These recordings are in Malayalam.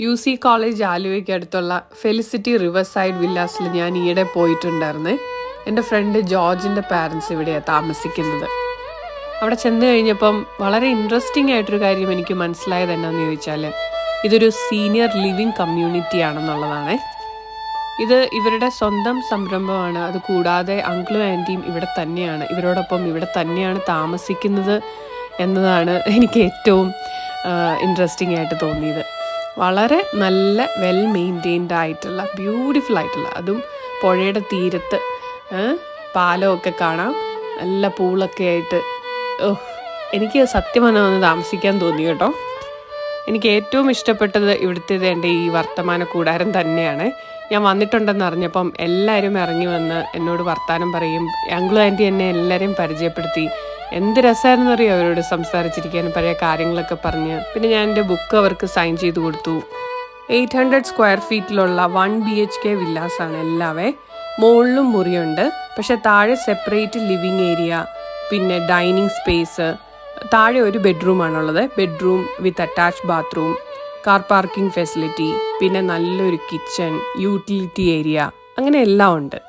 UC കോളേജ് ആലുവയ്ക്ക് അടുത്തുള്ള ഫെലിസിറ്റി റിവർ സൈഡ് വില്ലാസിൽ ഞാൻ ഈയിടെ പോയിട്ടുണ്ടായിരുന്നേ. എൻ്റെ ഫ്രണ്ട് ജോർജിൻ്റെ പാരൻസ് ഇവിടെയാണ് താമസിക്കുന്നത്. അവിടെ ചെന്ന് കഴിഞ്ഞപ്പം വളരെ ഇൻട്രസ്റ്റിംഗ് ആയിട്ടൊരു കാര്യം എനിക്ക് മനസ്സിലായത് എന്നാന്ന് ചോദിച്ചാൽ, ഇതൊരു സീനിയർ ലിവിങ് കമ്മ്യൂണിറ്റി ആണെന്നുള്ളതാണ്. ഇത് ഇവരുടെ സ്വന്തം സംരംഭമാണ്. അത് കൂടാതെ അങ്കിളും ആൻറ്റിയും ഇവിടെ തന്നെയാണ്, ഇവരോടൊപ്പം ഇവിടെ തന്നെയാണ് താമസിക്കുന്നത് എന്നതാണ് എനിക്ക് ഏറ്റവും ഇൻട്രസ്റ്റിംഗ് ആയിട്ട് തോന്നിയത്. വളരെ നല്ല വെൽ മെയിൻറ്റെയിൻഡ് ആയിട്ടുള്ള ബ്യൂട്ടിഫുൾ ആയിട്ടുള്ള, അതും പുഴയുടെ തീരത്ത് പാലമൊക്കെ കാണാം, നല്ല പൂളൊക്കെ ആയിട്ട്. എനിക്ക് സത്യം പറഞ്ഞാൽ വന്ന് താമസിക്കാൻ തോന്നി കേട്ടോ. എനിക്ക് ഏറ്റവും ഇഷ്ടപ്പെട്ടത് ഇവിടുത്തേത് എൻ്റെ ഈ വർത്തമാന കൂടാരം തന്നെയാണ്. ഞാൻ വന്നിട്ടുണ്ടെന്ന് അറിഞ്ഞപ്പം എല്ലാവരും ഇറങ്ങി വന്ന് എന്നോട് വർത്താനം പറയും. അങ്കിളും ആൻറ്റി എന്നെ എല്ലാവരെയും പരിചയപ്പെടുത്തി. എന്ത് രസമായിരുന്നു അറിയോ അവരോട് സംസാരിച്ചിരിക്കാനും പഴയ കാര്യങ്ങളൊക്കെ പറഞ്ഞ്. പിന്നെ ഞാൻ എൻ്റെ ബുക്ക് അവർക്ക് സൈൻ ചെയ്ത് കൊടുത്തു. 800 സ്ക്വയർ ഫീറ്റിലുള്ള 1 BHK വില്ലാസാണ് എല്ലാവേ. മുകളിലും മുറിയുണ്ട്, പക്ഷെ താഴെ സെപ്പറേറ്റ് ലിവിങ് ഏരിയ, പിന്നെ ഡൈനിങ് സ്പേസ്. താഴെ ഒരു ബെഡ്റൂമാണുള്ളത്, bedroom with attached bathroom, car parking facility, പിന്നെ നല്ലൊരു കിച്ചൺ, യൂട്ടിലിറ്റി ഏരിയ, അങ്ങനെ എല്ലാം ഉണ്ട്.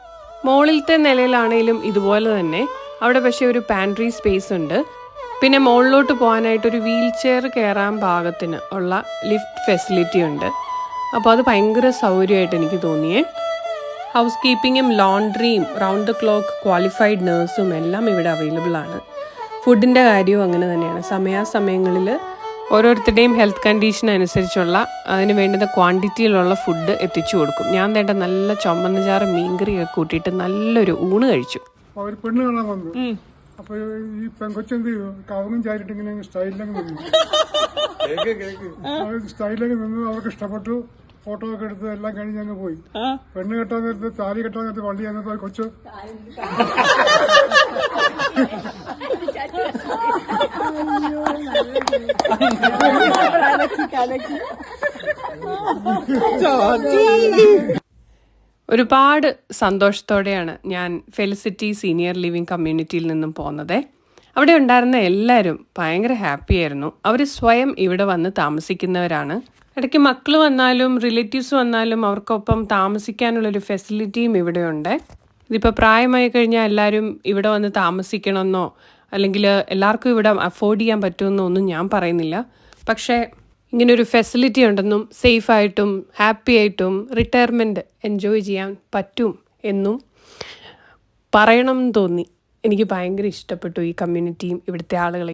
മുകളിലത്തെ നിലയിലാണെങ്കിലും ഇതുപോലെ തന്നെ. അവിടെ പക്ഷേ ഒരു പാൻട്രി സ്പേസ് ഉണ്ട്. പിന്നെ മുകളിലോട്ട് പോകാനായിട്ടൊരു വീൽ ചെയർ കയറാൻ പാകത്തിന് ഉള്ള ലിഫ്റ്റ് ഫെസിലിറ്റി ഉണ്ട്. അപ്പോൾ അത് ഭയങ്കര സൗകര്യമായിട്ട് എനിക്ക് തോന്നിയേ. ഹൗസ് കീപ്പിങ്ങും ലോണ്ട്രിയും റൗണ്ട് ദ ക്ലോക്ക് ക്വാളിഫൈഡ് നേഴ്സും എല്ലാം ഇവിടെ അവൈലബിൾ ആണ്. ഫുഡിൻ്റെ കാര്യവും അങ്ങനെ തന്നെയാണ്. സമയാസമയങ്ങളിൽ ഓരോരുത്തരുടെയും ഹെൽത്ത് കണ്ടീഷൻ അനുസരിച്ചുള്ള അതിന് വേണ്ടുന്ന ക്വാണ്ടിറ്റിയിലുള്ള ഫുഡ് എത്തിച്ചു കൊടുക്കും. ഞാൻ വേണ്ട നല്ല ചുമന്ന ചാറ് മീൻകറിയൊക്കെ കൂട്ടിയിട്ട് നല്ലൊരു ഊണ് കഴിച്ചു. അവർ പെണ്ണ് കാണാൻ വന്നു. അപ്പൊ ഈ പെങ്കൊച്ചെന്ത് ചെയ്തു, കവങ്ങും ചാരിട്ട് ഇങ്ങനെ സ്റ്റൈലിലൊക്കെ നിന്നു. സ്റ്റൈലിലൊക്കെ നിന്ന് അവർക്ക് ഇഷ്ടപ്പെട്ടു. ഫോട്ടോ ഒക്കെ എടുത്ത് എല്ലാം കഴിഞ്ഞ് ഞങ്ങൾ പോയി. പെണ്ണ് കെട്ടാൻ നേരത്ത്, താലി കെട്ടാൻ നേരത്ത് വണ്ടി ചെന്നപ്പോ കൊച്ചു ഒരുപാട് സന്തോഷത്തോടെയാണ് ഞാൻ ഫെലിസിറ്റി സീനിയർ ലിവിങ് കമ്മ്യൂണിറ്റിയിൽ നിന്നും പോകുന്നത്. അവിടെ ഉണ്ടായിരുന്ന എല്ലാവരും ഭയങ്കര ഹാപ്പി ആയിരുന്നു. അവർ സ്വയം ഇവിടെ വന്ന് താമസിക്കുന്നവരാണ്. ഇടയ്ക്ക് മക്കൾ വന്നാലും റിലേറ്റീവ്സ് വന്നാലും അവർക്കൊപ്പം താമസിക്കാനുള്ളൊരു ഫെസിലിറ്റിയും ഇവിടെ ഉണ്ട്. ഇതിപ്പോൾ പ്രായമായി കഴിഞ്ഞാൽ എല്ലാവരും ഇവിടെ വന്ന് താമസിക്കണമെന്നോ അല്ലെങ്കിൽ എല്ലാവർക്കും ഇവിടെ അഫോർഡ് ചെയ്യാൻ പറ്റുമെന്നോ ഒന്നും ഞാൻ പറയുന്നില്ല. പക്ഷേ ഇങ്ങനൊരു ഫെസിലിറ്റി ഉണ്ടെന്നും സേഫായിട്ടും ഹാപ്പി ആയിട്ടും റിട്ടയർമെൻറ്റ് എൻജോയ് ചെയ്യാൻ പറ്റും എന്നും പറയണം എന്ന് തോന്നി. എനിക്ക് ഭയങ്കര ഇഷ്ടപ്പെട്ടു ഈ കമ്മ്യൂണിറ്റിയും ഇവിടുത്തെ ആളുകളെ.